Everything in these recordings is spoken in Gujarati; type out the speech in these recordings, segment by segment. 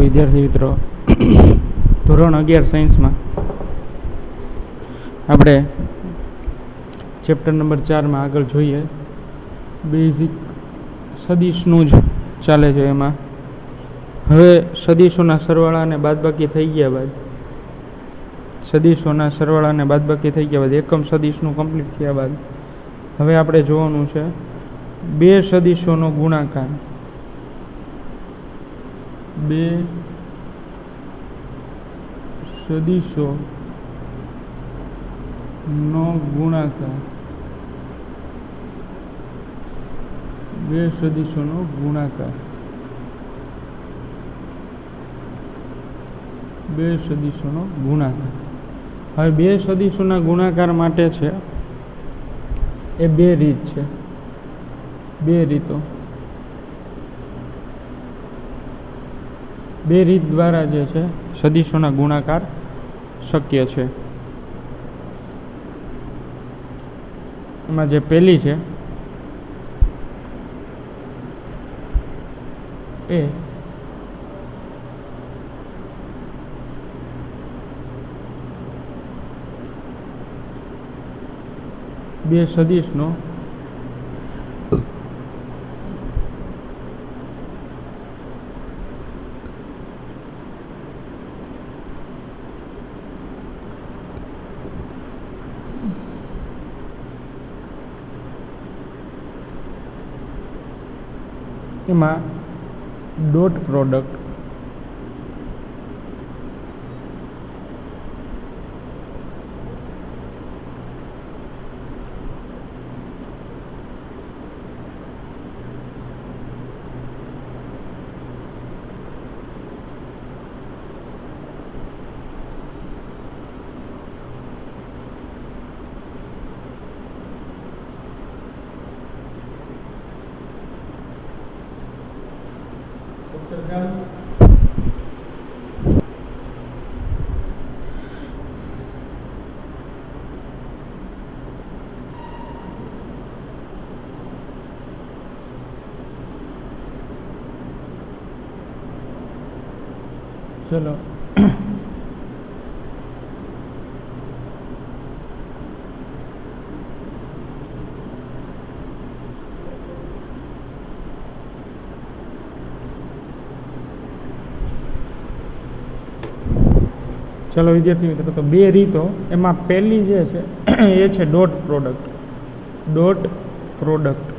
विद्यार्थी मित्रों ધોરણ 11 साइंस में આપણે चैप्टर नंबर 4 में आगळ जोईए। बेसिक सदिशनु ज चाले छे। एमां हवे सदिशोना सरवाळा ने बादबाकी थई गया बाद सदिशोना सरवाळा ने बादबाकी थई गया बाद एकम सदिशनु कम्प्लीट थया बाद हवे आपणे जोवानुं छे बे सदिशोनो गुणाकार। बे सदिशो नो गुणाकार। बे सदिशोनो गुणाकार। बे सदिशोनो गुणाकार। हवे बे सदिशोना गुणाकार माटे छे ए बे रीत छे। बे रीतो बे रीत द्वारा जे छे सदिशोना गुणाकार शक्य छे। एमां जे पहेली छे ए बे सदिशनो एमां डॉट प्रोडक्ट चलो चलो विद्यार्थी मित्रों तो बे रीतो एमां पहली जे छे ए छे डॉट प्रोडक्ट। डॉट प्रोडक्ट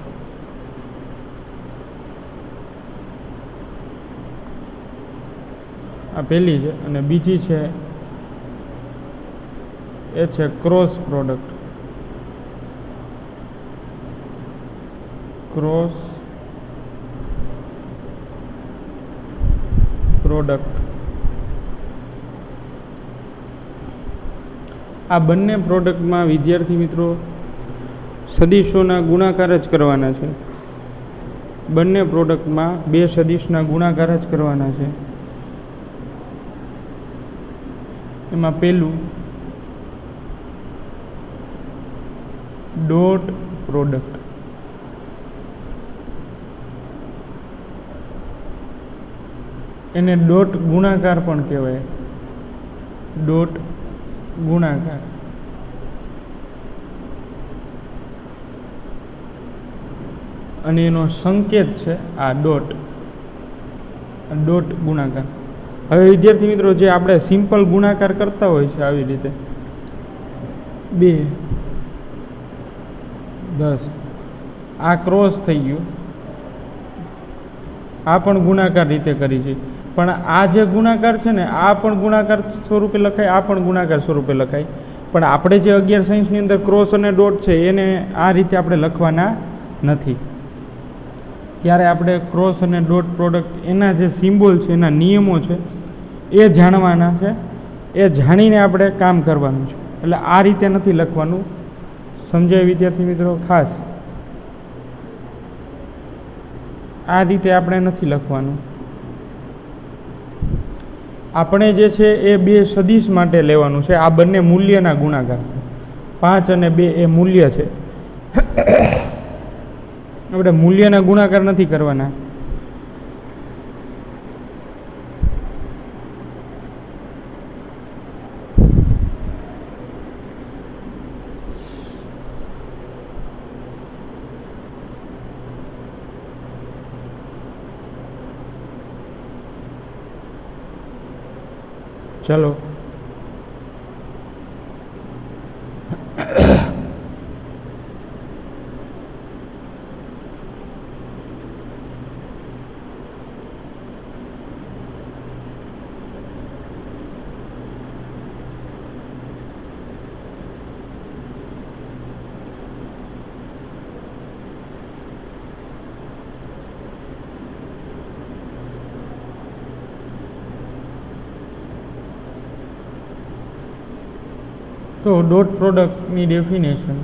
आ पहली है अने बीजी है ए छे क्रॉस प्रोडक्ट। क्रॉस प्रोडक्ट आ बंने प्रोडक्ट में विद्यार्थी मित्रों सदिशोना गुणाकार ज करवाना छे। बंने प्रोडक्ट में बे सदिशना गुणाकार ज करवाना छे। एमां पहेलुं डॉट प्रोडक्ट। एने डॉट गुणाकार पण कहेवाय। डॉट गुणाकार अने एनो संकेत छे आ डॉट। डॉट गुणाकार। हवे विद्यार्थी मित्रों जे आपणे सिम्पल गुणाकार करता होय छे आवी रीते 2 10 आ क्रॉस थई गयो। आ पण गुणाकार रीते करी छे पण आ जे गुणाकार छे ने आ पण गुणाकार स्वरूपे लखाय आ पण गुणाकार स्वरूपे लखाय पण आपणे जे 11 साइंस ની અંદર क्रॉस અને डॉट છે એને આ રીતે આપણે લખવાના નથી। ત્યારે આપણે क्रॉस અને डॉट प्रोडक्ट એના જે સિમ્બોલ છે એના નિયમો છે એ જાણવાના છે। એ જાણીને આપણે કામ કરવાનું છે। એટલે આ રીતે નથી લખવાનું। સમજાય વિદ્યાર્થી મિત્રો? ખાસ આ રીતે આપણે નથી લખવાનું। આપણે જે છે એ બે સદિશ માટે લેવાનું છે। આ બંને મૂલ્યના ગુણાકાર 5 અને 2 એ મૂલ્ય છે। આપણે મૂલ્યના ગુણાકાર નથી કરવાના। ચલો તો ડોટ પ્રોડક્ટની ડેફિનેશન,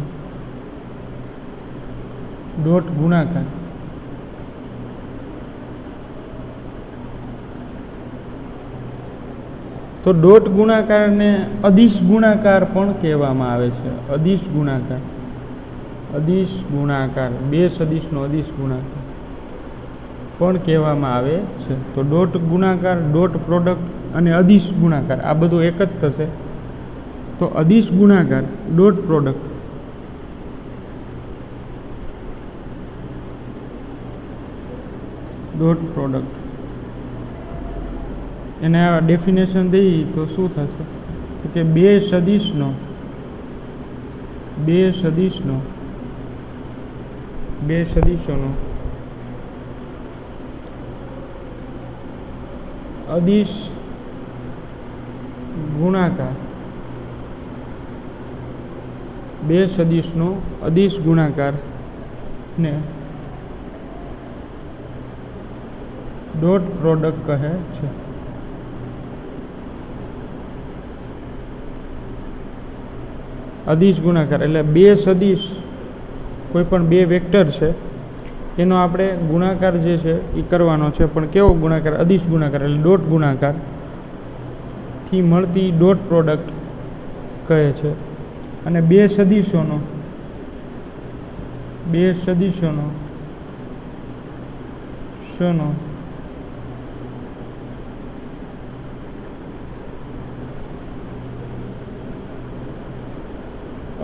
ડોટ ગુણાકાર. તો ડોટ ગુણાકારને અદિશ ગુણાકાર પણ કહેવામાં આવે છે. અદિશ ગુણાકાર, અદિશ ગુણાકાર, બે સદિશનો અદિશ ગુણાકાર પણ કહેવામાં આવે છે. તો ડોટ ગુણાકાર, ડોટ પ્રોડક્ટ અને અદિશ ગુણાકાર આ બધું એક જ થશે. તો અદિશ ગુણાકાર, ડોટ પ્રોડક્ટ, ડોટ પ્રોડક્ટ એને આ ડેફિનેશન દઈએ તો શું થશે? તો કે બે સદિશનો અદિશ ગુણાકાર, બે સદિશનો અદિશ ગુણાકાર ને ડોટ પ્રોડક્ટ કહે છે. અદિશ ગુણાકાર એટલે બે સદિશ, કોઈ પણ બે વેક્ટર છે એનો આપણે ગુણાકાર જે છે એ કરવાનો છે. પણ કેવો ગુણાકાર? અદિશ ગુણાકાર એટલે ડોટ ગુણાકાર થી મળતી ડોટ પ્રોડક્ટ કહે છે. અને બે સદિશોનો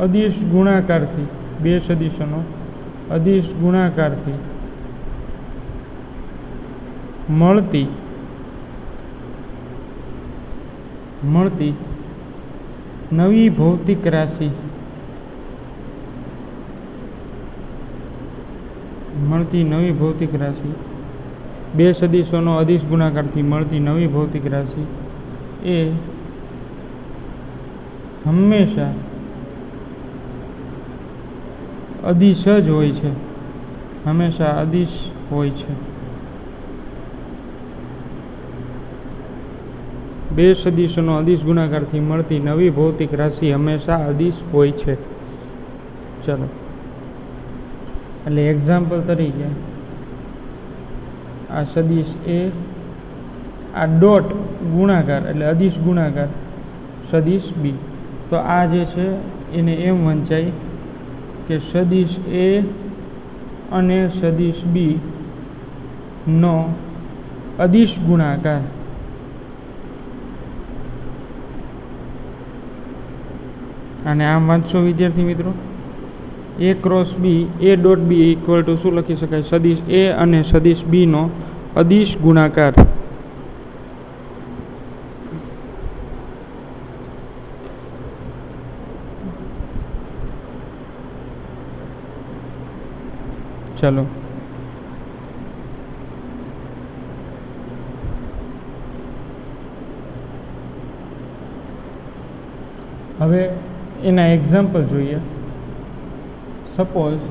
અદિશ ગુણાકારથી, બે સદિશોનો અદિશ ગુણાકારથી મળતી નવી ભૌતિક રાશિ, બે સદિશોનો અદિશ ગુણાકારથી મળતી નવી ભૌતિક રાશિ એ હંમેશા અદિશ જ હોય છે. હંમેશા અદિશ હોય છે. બે સદિશોનો અદિશ ગુણાકારથી મળતી નવી ભૌતિક રાશિ હંમેશા અદિશ હોય છે. ચલો એટલે એક્ઝામ્પલ તરીકે આ સદિશ એ, આ ડોટ ગુણાકાર એટલે અદિશ ગુણાકાર સદિશ બી. તો આ જે છે એને એમ વંચાય કે સદિશ એ અને સદિશ બી નો અદિશ ગુણાકાર અને આમ વાંચશો વિદ્યાર્થી મિત્રો, A cross B, A dot B equal to શું લખી શકાય? સદિશ એ અને સદિશ બી નો અદિશ ગુણાકાર. ચલો હવે એના એક્ઝામ્પલ જોઈએ. સપોઝ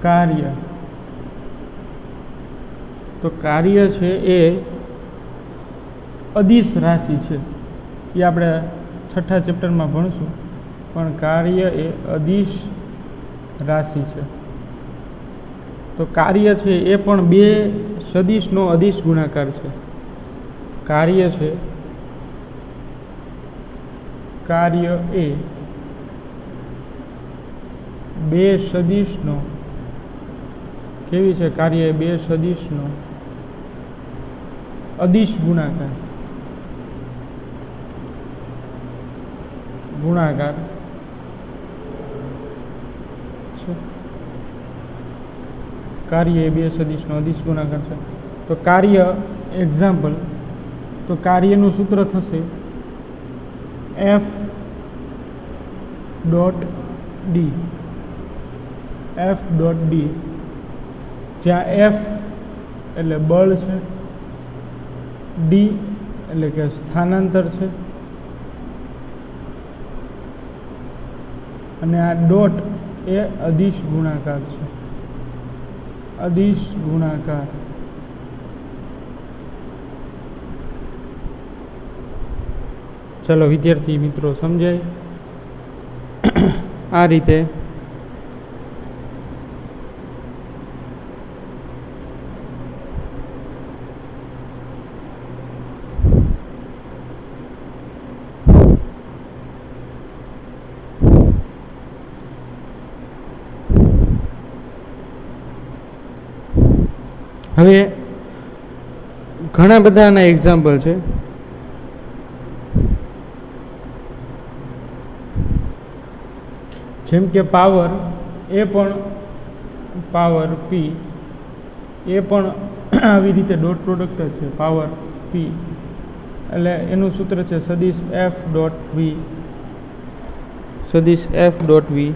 કાર્ય, તો કાર્ય છે એ અદિશ રાશિ છે, એ આપણે છઠ્ઠા ચેપ્ટરમાં ભણશું. પણ કાર્ય એ અદિશ રાશિ છે. તો કાર્ય છે એ પણ બે સદિશનો અદિશ ગુણાકાર છે. કાર્ય છે, કાર્ય એ બે સદિશનો, કેવી છે? કાર્ય એ બે સદિશનો અદિશ ગુણાકાર છે. કાર્ય એ બે સદિશનો અદિશ ગુણાકાર છે. તો કાર્ય એક્ઝામ્પલ, તો કાર્યનું સૂત્ર થશે F dot D. F dot D, જ્યાં એફ એટલે બળ છે, ડી એટલે કે સ્થાનાંતર છે, અને આ ડોટ એ અદિશ ગુણાકાર છે. અદિશ ગુણાકાર. ચલો વિદ્યાર્થી મિત્રો સમજાય આ રીતે હવે ઘણા બધાના એક્ઝામ્પલ છે. જેમ કે પાવર એ પણ પાવર પી એ પણ આવી રીતે ડોટ પ્રોડક્ટ જ છે. પાવર પી એટલે એનું સૂત્ર છે સદિશ એફ ડોટ વી. સદિશ એફ ડોટ વી.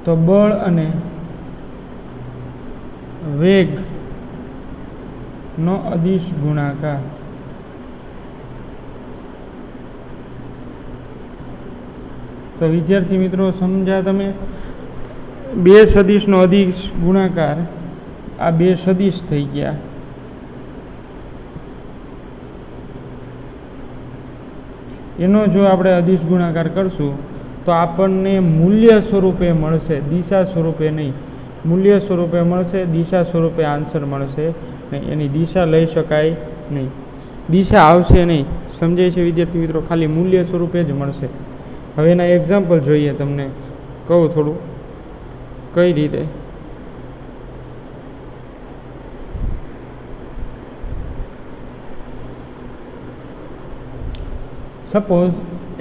તો બળ અને વેગ નો અદિશ ગુણાકાર. તો વિદ્યાર્થી મિત્રો સમજ્યા તમે? બે સદિશનો અદિશ ગુણાકાર, આ બે સદિશ થઈ ગયા. એનો જો આપણે અદિશ ગુણાકાર કરશું તો આપણને મૂલ્ય સ્વરૂપે મળશે, દિશા સ્વરૂપે નહીં. મૂલ્ય સ્વરૂપે મળશે, દિશા સ્વરૂપે આન્સર મળશે નહીં. એની દિશા લઈ શકાય નહીં, દિશા આવશે નહીં. સમજાય છે વિદ્યાર્થી મિત્રો? ખાલી મૂલ્ય સ્વરૂપે જ મળશે. હવે એના એક્ઝામ્પલ જોઈએ, તમને કહું થોડું કઈ રીતે. સપોઝ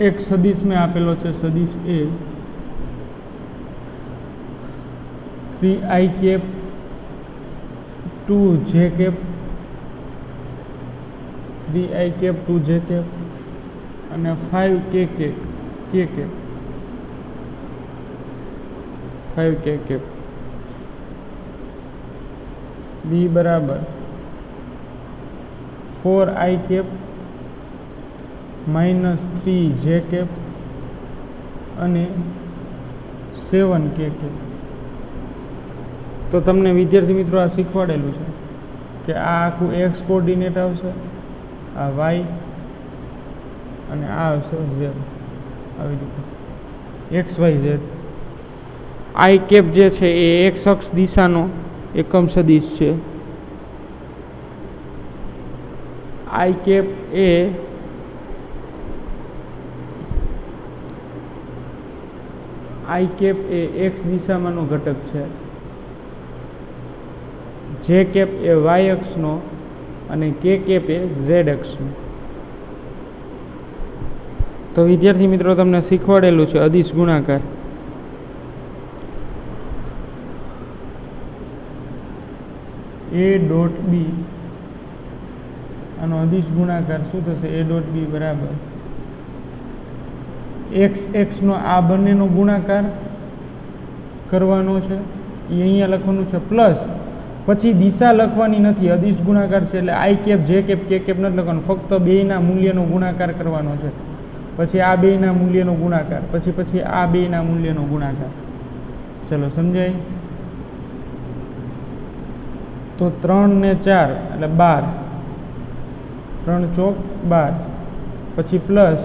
એક સદિશ મેં આપેલો છે, સદિશ એ 3i cap 2j cap 3i cap 2j cap અને 5k કેપ 5k કેપ. બી બરાબર 4i કેપ -3j કેપ અને 7k કેપ. તો તમને વિદ્યાર્થી મિત્રો આ શીખવાડેલું છે કે આ આખું એક્સ કોઓર્ડિનેટ આવશે, આ વાય અને આ આવશે ઝેડ. આવી રીતે X Y Z. I cap જે છે એ એક્સ અક્ષ દિશાનો એકમ સદિશ છે. આઈ કેપ એ એક્સ દિશામાંનો ઘટક છે. જે કેપ એ વાય અક્ષનો અને કે કેપ એ ઝેડ અક્ષનો. તો વિદ્યાર્થી મિત્રો તમને શીખવાડેલું છે અદિશ ગુણાકાર. એ ડોટ બી, આનો અદિશ ગુણાકાર શું થશે? એ ડોટ બી બરાબર એક્સ નો આ બંનેનો ગુણાકાર કરવાનો છે, એ અહીંયા લખવાનું છે, પ્લસ પછી દિશા લખવાની નથી, અદિશ ગુણાકાર છે એટલે I cap J cap K cap નથી લખવાનું, ફક્ત બેયના મૂલ્યનો ગુણાકાર કરવાનો છે. પછી આ બેયના મૂલ્યનો ગુણાકાર, પછી આ બેયના મૂલ્યનો ગુણાકાર. ચલો સમજાય? તો 3 ને 4 એટલે 12, 3 ચોક 12, પછી પ્લસ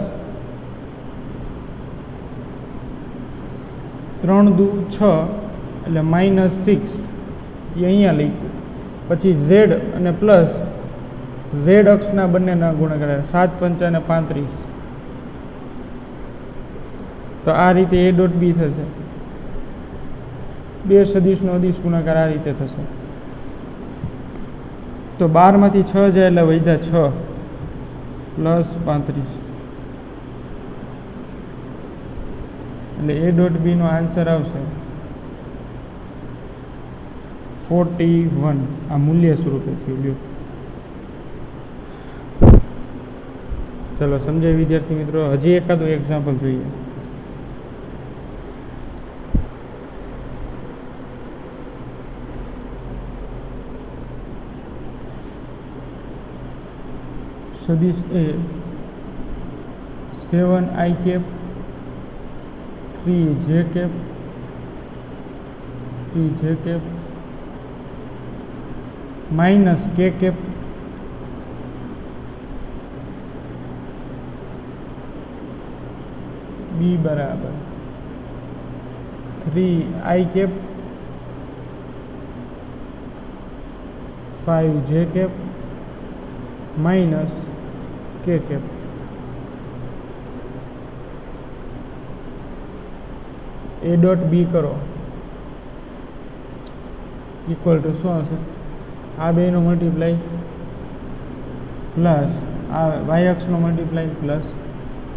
3 દુ 6 એટલે -6, એ અહીંયા લખ્યું. પછી ઝેડ અને પ્લસ ઝેડ અક્ષના બંનેના ગુણાકાર 7 5 અને 35. તો આ રીતે એ ડોટ બી થશે. બે સદિશનો અદિશ ગુણાકાર આ રીતે થશે. તો 12 માંથી 6 જાય એટલે વધ્યા 6 + 35. એટલે એ ડોટ બી નો આન્સર આવશે 41 આ મૂલ્ય સ્વરૂપે થયું. લ્યો ચલો સમજાય વિદ્યાર્થી મિત્રો. હજી એકાદું એક્ઝામ્પલ જોઈએ. સદિશ એ 7i cap 3j cap 3j cap minus k cap b बराबर 3i cap 5j cap minus k cap. a dot B કરો ઇક્વલ ટુ શું હશે? આ બેનો મલ્ટીપ્લાય પ્લસ આ વાય અક્ષનો મલ્ટીપ્લાય પ્લસ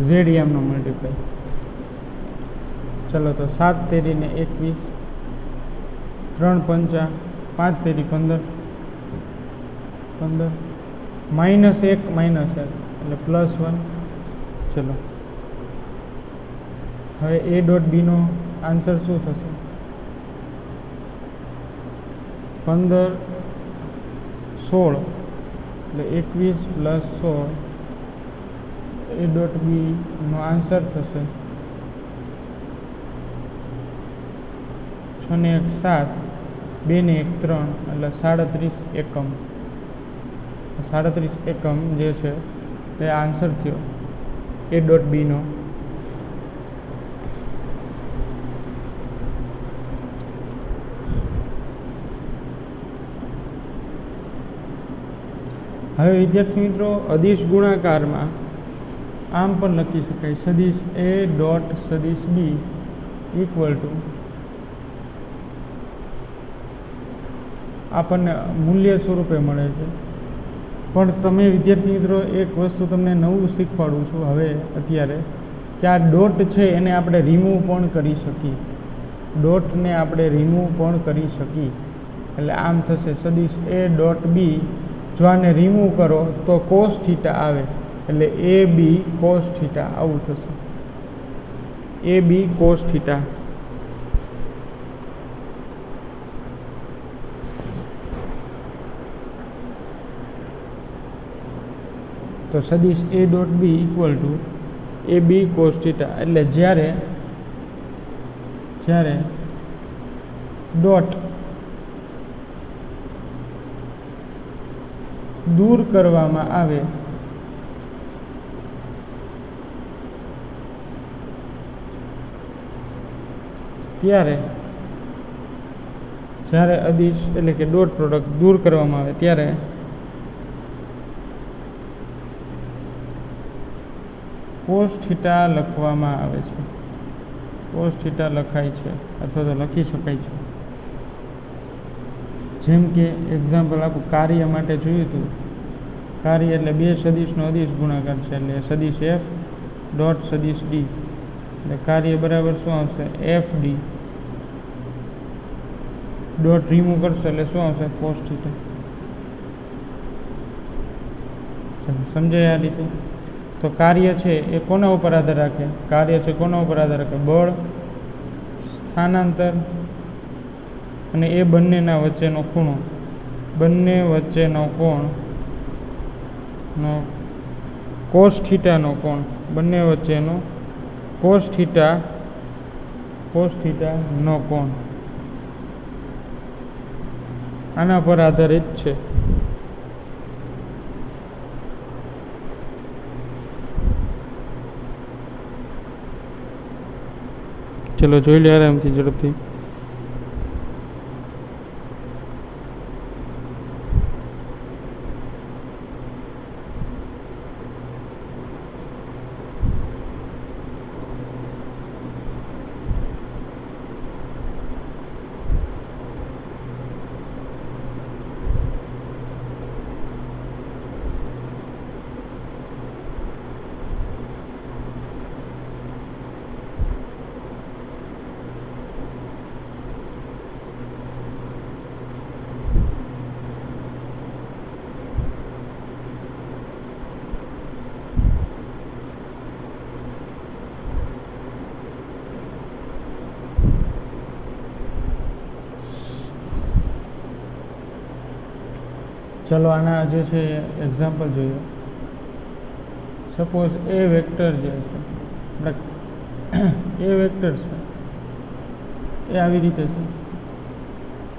ઝેડ એમનો મલ્ટીપ્લાય. ચલો તો 7 તેરીને 21, 3 પંચા 5 તેરી 15, માઇનસ 1 એટલે +1. ચલો હવે a ડોટ બીનો આન્સર શું થશે? 15 16 એટલે 21 + 16. a ડોટ બી નો આન્સર થશે 6 ને 1 7, 2 ને 1 3 એટલે 37 એકમ. 37 એકમ જે છે તે આન્સર થયો a ડોટ બીનો. હવે વિદ્યાર્થી મિત્રો અદિશ ગુણાકારમાં આમ પણ લખી શકાય સદિશ a ડોટ સદિશ b ઇક્વલ ટુ આપણને મૂલ્ય સ્વરૂપે મળે છે. પણ તમે વિદ્યાર્થી મિત્રો એક વસ્તુ તમને નવું શીખવાડું છું હવે અત્યારે કે આ ડોટ છે એને આપણે રિમૂવ પણ કરી શકીએ. ડોટને આપણે રિમૂવ પણ કરી શકીએ. એટલે આમ થશે સદિશ a ડોટ બી જો આને રિમૂવ કરો તો કોસ થીટા આવે એટલે એ બી કોસ થીટા આવું થશે. A B cos theta. તો સદિશ a dot B equal to A B cos theta. એટલે જ્યારે ડોટ દૂર કરવામાં આવે ત્યારે અદિશ એટલે કે ડોટ પ્રોડક્ટ દૂર કરવામાં આવે ત્યારે કોસ થીટા લખવામાં આવે છે. કોસ થીટા લખાય છે અથવા તો લખી શકાય છે. જેમ કે એક્ઝામ્પલ આપું, કાર્ય માટે જોયું હતું. કાર્ય એટલે બે સદિશનો અદિશ ગુણાકાર છે એટલે સદિશ f ડોટ સદિશ d એટલે કાર્ય બરાબર શું આવશે? F D. ડોટ રિમૂવ કરશો એટલે શું આવશે? Cos theta. સમજાય આ રીતે? તો કાર્ય છે એ કોના ઉપર આધાર રાખે? કાર્ય છે કોના ઉપર આધાર રાખે? બળ, સ્થાનાંતર અને એ બંનેના વચ્ચેનો ખૂણો. બંને વચ્ચેનો કોણ કોસ થીટાનો કોણ. બંને વચ્ચેનો કોસ થીટાનો કોણ આના પર આધારિત છે. ચલો જોઈ લે આરામથી ઝડપથી. ચલો આના જે છે એક્ઝામ્પલ જોઈએ. સપોઝ એ વેક્ટર જે છે આપણે એ વેક્ટર છે એ આવી રીતે છે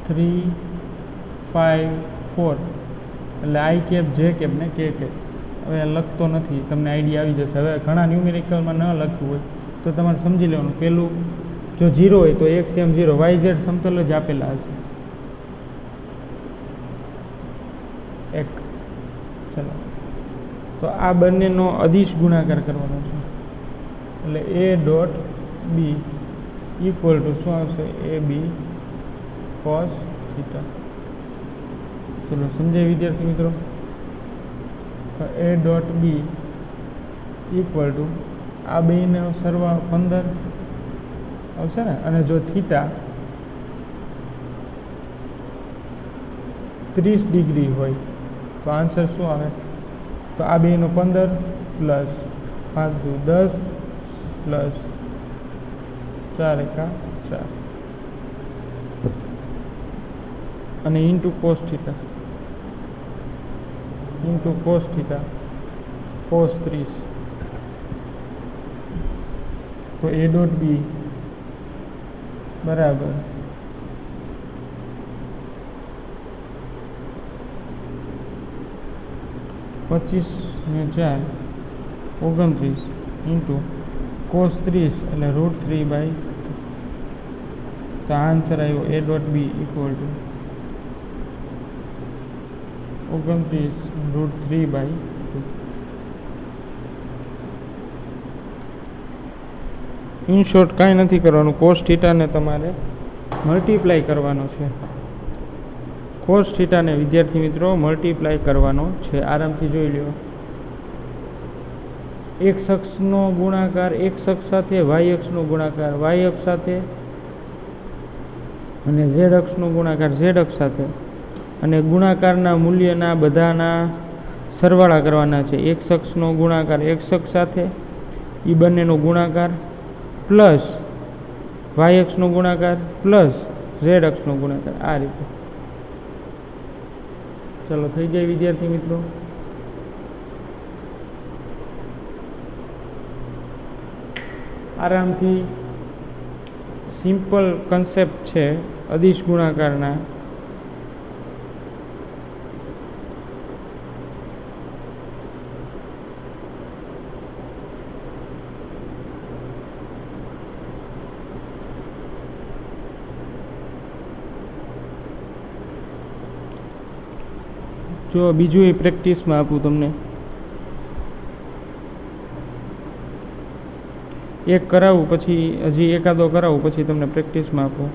3, 5, 4 એટલે આઈ કેપ જે કેપ ને કે કેપ. હવે લખતો નથી, તમને આઈડિયા આવી જશે. હવે ઘણા ન્યુમેરિકલમાં ન લખવું હોય તો તમારે સમજી લેવાનું. પહેલું જો 0 હોય તો x m 0 y z સમતલ જ આપેલા હશે. એક ચલો તો આ બંનેનો અદિશ ગુણાકાર કરવાનો છે. એટલે a dot b equal to શું આવશે? ab cos theta. ચલો સમજાય વિદ્યાર્થી મિત્રો? a dot b equal to આ બેનો સરવાળો 15 આવશે ને, અને જો થીટા 30 ડિગ્રી હોય તો આન્સર શું આવે? તો આ બેનો 15 પ્લસ 5 દુ 10 પ્લસ 4 એકા 4 અને ઇન્ટુ કોસ થીટા કોસ 30. તો a ડોટ બી બરાબર 25 ને 4 29 ઇન્ટુ કોસ 30 એટલે √3/2. તો આન્સર આવ્યો a dot B equal to 29 √3/2. In short કાંઈ નથી કરવાનું, કોસ થીટાને તમારે મલ્ટીપ્લાય કરવાનો છે. કોસ થીટાને વિદ્યાર્થી મિત્રો મલ્ટીપ્લાય કરવાનો છે. આરામથી જોઈ લો. x અક્ષનો ગુણાકાર x અક્ષ સાથે, y અક્ષનો ગુણાકાર y અક્ષ સાથે, અને z અક્ષનો ગુણાકાર z અક્ષ સાથે, અને ગુણાકારના મૂલ્યના બધાના સરવાળા કરવાના છે. x અક્ષનો ગુણાકાર x અક્ષ સાથે, એ બંનેનો ગુણાકાર, પ્લસ y અક્ષનો ગુણાકાર પ્લસ z અક્ષનો ગુણાકાર. આ રીતે ચલો થઈ જાય વિદ્યાર્થી મિત્રો. આરામથી સિમ્પલ કન્સેપ્ટ છે અદિશ ગુણાકારના. જો બીજું એ પ્રેક્ટિસમાં આપું તમને, એક કરાવું પછી હજી એકાદો કરાવું પછી તમને પ્રેક્ટિસમાં આપું.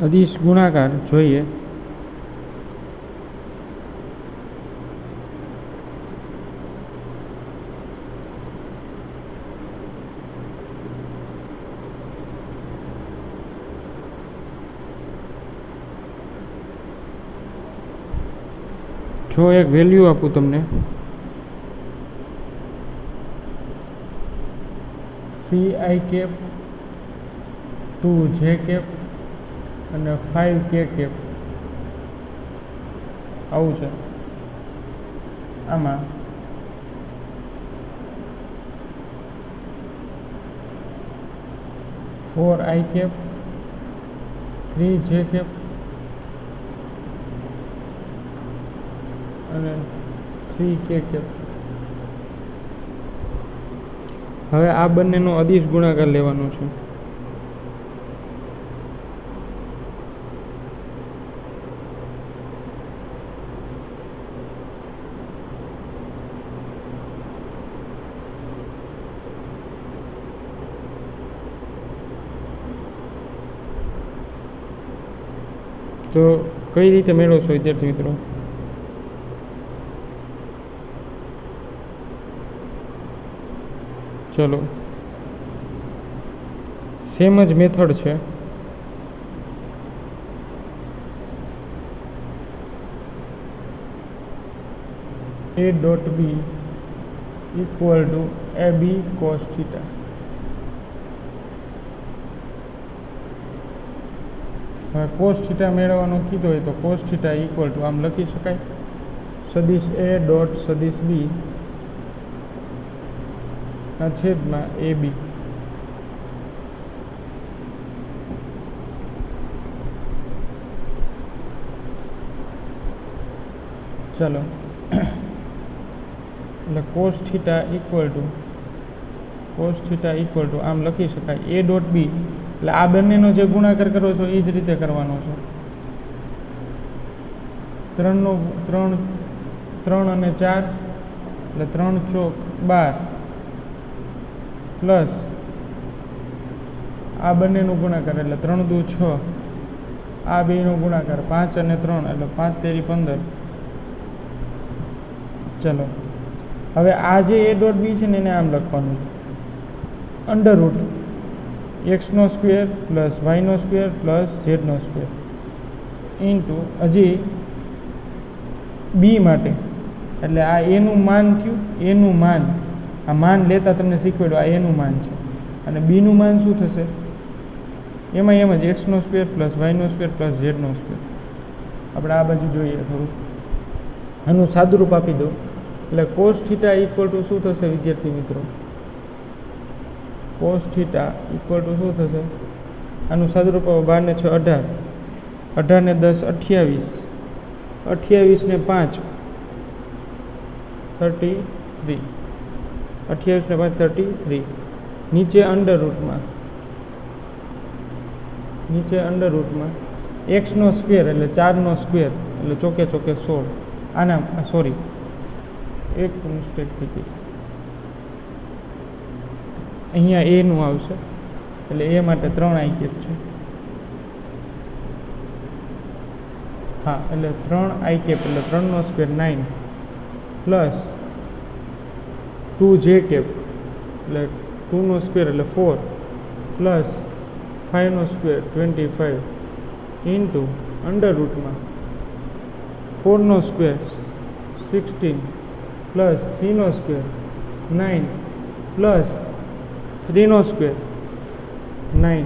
અદિશ ગુણાકાર જોઈએ. જો એક વેલ્યુ આપું તમને 3i કેપ 2j કેપ અને 5k કેપ આવું છે. આમાં four I cap 3j cap અને 3k કેપ હવે આ બંનેનો અદિશ ગુણાકાર લેવાનો છે. તો કઈ રીતે મેળવશો વિદ્યાર્થી મિત્રો? ચલો, સેમ જ મેથડ છે. A dot B equal to AB cos theta. હવે cos theta મેળવવાનું કીધું હોય તો cos theta equal to આમ લખી શકાય, સદિશ A ડોટ સદિશ B ના છેદમાં AB. ચાલો, એટલે cos theta equal to આમ લખી શકાય A ડોટ B. એટલે આ બંનેનો જે ગુણાકાર કરો છો એ જ રીતે કરવાનો છે. 3 અને 4 એટલે 3 ચોક 12 પ્લસ આ બંનેનો ગુણાકાર એટલે 3 દુ 6, આ બેનો ગુણાકાર 5 અને 3 એટલે 5 તેરી 15. ચલો, હવે આ જે A ડોટ B છે ને એને આમ લખવાનું છે, under route x² plus y² plus z² into હજી b માટે, એટલે આ એનું માન થયું. એનું માન, આ માન લેતા તમને શીખવાડ્યું, આ એનું માન છે. અને બીનું માન શું થશે? એમાં એમ જ x² plus y² plus z². આપણે આ બાજુ જોઈએ થોડું, આનું સાદુરૂપ આપી દો. એટલે cos theta ઇક્વલ ટુ શું થશે વિદ્યાર્થી મિત્રો? cos theta ઇક્વલ ટુ શું થશે? આનું સાદુરૂપ 12 ને 6 18, 18 ને 10 28, 28 ને 5 33, 28 ને 5 33. નીચે અંડર રૂટમાં x² એટલે 4 સ્ક્વેર એટલે ચોકે ચોકે 16. આના સોરી, એક મિસ્ટેક થઈ ગઈ, અહીંયા a નું આવશે એટલે a માટે 3 i કેપ છે. હા, એટલે 3 i કેપ એટલે 3 સ્ક્વેર 9 પ્લસ 2j કેપ એટલે 2 સ્ક્વેર એટલે 4 પ્લસ 5 સ્ક્વેર 25 ઇન્ટુ અંડર રૂટમાં 4 square 16 plus 3 square 9 plus 3 square 9.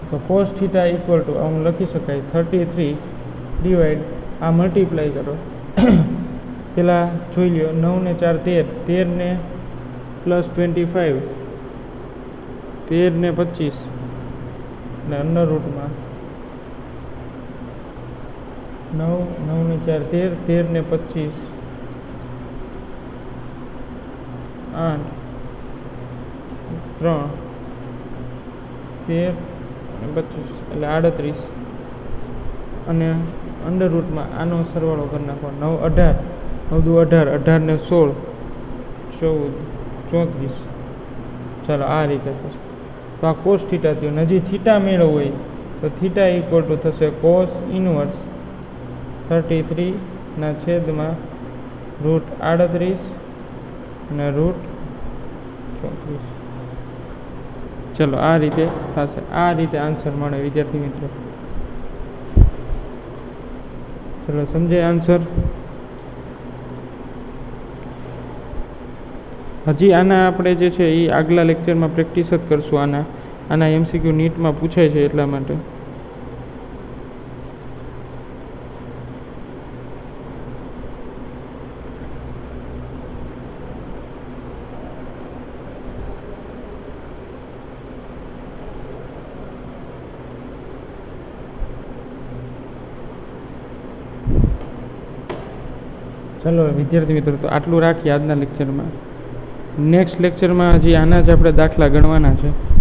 તો cos theta ઇક્વલ ટુ આમ લખી શકાય 33 ડિવાઈડ આ મલ્ટીપ્લાય કરો. પેલા જોઈ લ્યો, 9 ને 4 13, 13 ને પ્લસ 25 13 ને 25 એટલે અંડર રૂટમાં 9 ને 4 13, 13 ને 25 8 3 13 અને 25 એટલે 38. અને અંડર રૂટમાં આનો સરવાળો કરી નાખો, 9 18, 9 દુ 18, 18 ને 16 14 34. ચાલો, આ રીતે થશે. તો આ cos theta થયું. હજી થીટા મેળવવું હોય તો થીટા ઇક્વલ ટુ થશે cos ઇનવર્સ 33 ના છેદમાં રૂટ 38 અને રૂટ 34. ચલો, આ રીતે થશે. આ રીતે આન્સર મળે વિદ્યાર્થી મિત્રો. ચલો, સમજાય આન્સર? હજી આના આપણે જે છે એ આગલા લેક્ચરમાં પ્રેક્ટિસ જ કરશું. આના MCQ નીટમાં પૂછાય છે એટલા માટે. ચલો વિદ્યાર્થી મિત્રો, તો આટલું રાખીએ આજના લેક્ચરમાં. નેક્સ્ટ લેક્ચરમાં હજી આના જ આપણે દાખલા ગણવાના છે.